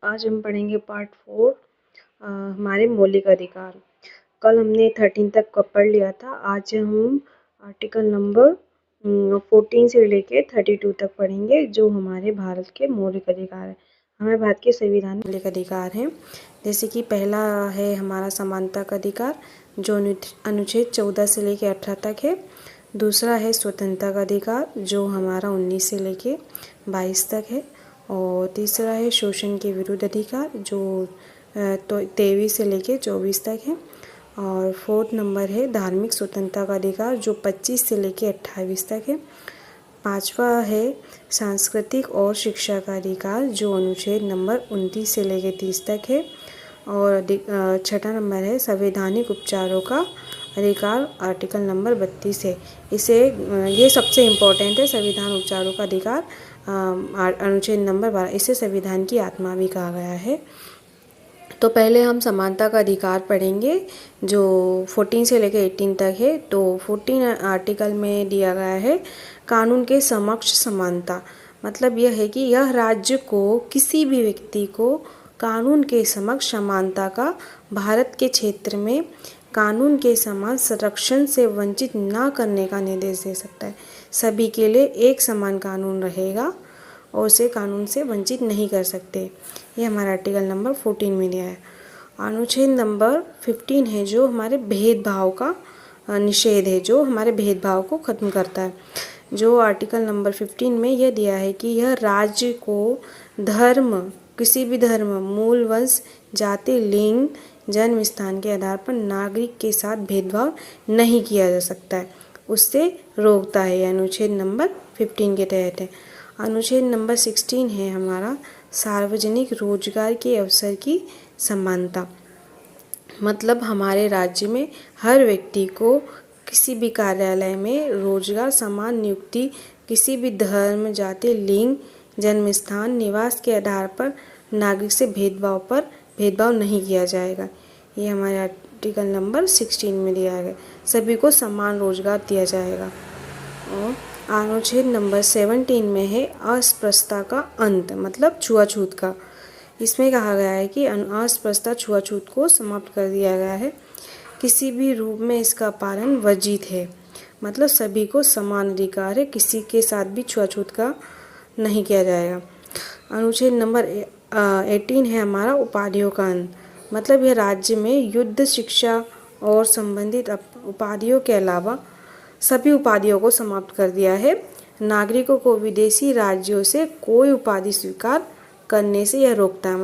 आज हम पढ़ेंगे पार्ट 4 हमारे मौलिक अधिकार। कल हमने 13 तक का पढ़ लिया था। आज हम आर्टिकल नंबर 14 से लेके 32 तक पढ़ेंगे, जो हमारे भारत के मौलिक अधिकार है। हमारे भारत के संविधान में मौलिक अधिकार हैं, जैसे कि पहला है हमारा समानता का अधिकार, जो अनुच्छेद 14 से लेके 18 तक है। दूसरा है स्वतंत्रता का अधिकार, जो हमारा 19 से लेके 22 तक है। और तीसरा है शोषण के विरुद्ध अधिकार, जो 23 से लेके 24 तक है। और 4th नंबर है धार्मिक स्वतंत्रता का अधिकार, जो 25 से लेके 28 तक है। 5वां है सांस्कृतिक और शिक्षा का अधिकार, जो अनुच्छेद नंबर 29 से लेके 30 तक है। और 6ठा नंबर है संवैधानिक उपचारों का अधिकार, आर्टिकल नंबर 32 है। ये सबसे इम्पोर्टेंट है, संविधान उपचारों का अधिकार, अनुच्छेद नंबर 12। इसे संविधान की आत्मा भी कहा गया है। तो पहले हम समानता का अधिकार पढ़ेंगे, जो 14 से लेकर 18 तक है। तो 14 आर्टिकल में दिया गया है कानून के समक्ष समानता। मतलब यह है कि यह राज्य को किसी भी व्यक्ति को कानून के समक्ष समानता का भारत के क्षेत्र में कानून के समान संरक्षण से वंचित न करने का निर्देश दे सकता है। सभी के लिए एक समान कानून रहेगा और उसे कानून से वंचित नहीं कर सकते। ये हमारा आर्टिकल नंबर 14 में दिया है। अनुच्छेद नंबर 15 है, जो हमारे भेदभाव का निषेध है, जो हमारे भेदभाव को ख़त्म करता है। जो आर्टिकल नंबर 15 में यह दिया है कि यह राज्य को धर्म, किसी भी धर्म, मूल, वंश, जाति, लिंग, जन्म स्थान के आधार पर नागरिक के साथ भेदभाव नहीं किया जा सकता है, उससे रोकता है। यह अनुच्छेद नंबर 15 के तहत है। अनुच्छेद नंबर 16 है हमारा सार्वजनिक रोजगार के अवसर की समानता। मतलब हमारे राज्य में हर व्यक्ति को किसी भी कार्यालय में रोजगार, समान नियुक्ति, किसी भी धर्म, जाति, लिंग, जन्म स्थान, निवास के आधार पर नागरिक से भेदभाव नहीं किया जाएगा। ये हमारे आर्टिकल नंबर 16 में दिया गया। सभी को समान रोजगार दिया जाएगा। और अनुच्छेद नंबर 17 में है अस्पृश्यता का अंत, मतलब छुआछूत का। इसमें कहा गया है कि अस्पृश्यता, छुआछूत को समाप्त कर दिया गया है। किसी भी रूप में इसका पालन वर्जित है। मतलब सभी को समान अधिकार है, किसी के साथ भी छुआछूत का नहीं किया जाएगा। अनुच्छेद नंबर 18 है हमारा उपाधियों का अंत। मतलब यह राज्य में युद्ध, शिक्षा और संबंधित उपाधियों के अलावा सभी उपाधियों को समाप्त कर दिया है। नागरिकों को विदेशी राज्यों से कोई उपाधि स्वीकार करने से यह रोकता है।